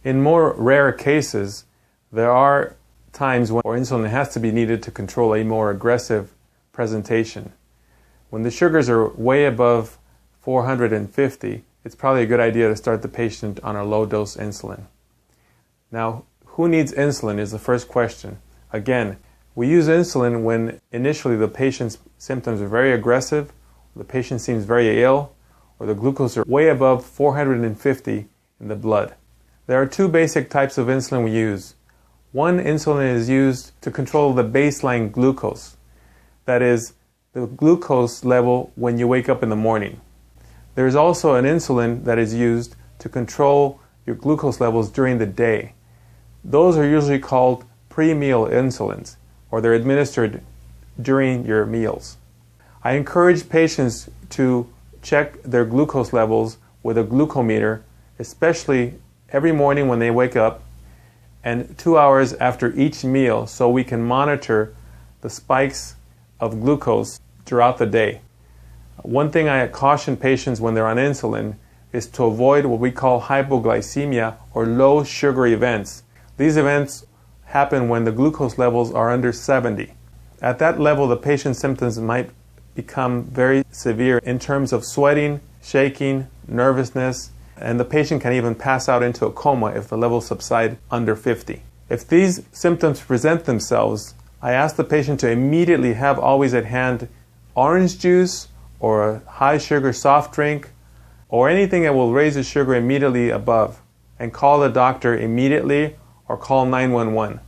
In more rare cases, there are times when insulin has to be needed to control a more aggressive presentation. When the sugars are way above 450, it's probably a good idea to start the patient on a low-dose insulin. Now, who needs insulin is the first question. Again, we use insulin when initially the patient's symptoms are very aggressive, the patient seems very ill, or the glucose are way above 450 in the blood. There are two basic types of insulin we use. One insulin is used to control the baseline glucose. That is, the glucose level when you wake up in the morning. There is also an insulin that is used to control your glucose levels during the day. Those are usually called pre-meal insulins, or they're administered during your meals. I encourage patients to check their glucose levels with a glucometer, especially every morning when they wake up and 2 hours after each meal, so we can monitor the spikes of glucose throughout the day. One thing I caution patients when they're on insulin is to avoid what we call hypoglycemia or low sugar events. These events happen when the glucose levels are under 70. At that level, the patient's symptoms might become very severe in terms of sweating, shaking, nervousness, and the patient can even pass out into a coma if the levels subside under 50. If these symptoms present themselves, I ask the patient to immediately have always at hand orange juice or a high sugar soft drink or anything that will raise the sugar immediately above, and call the doctor immediately or call 911.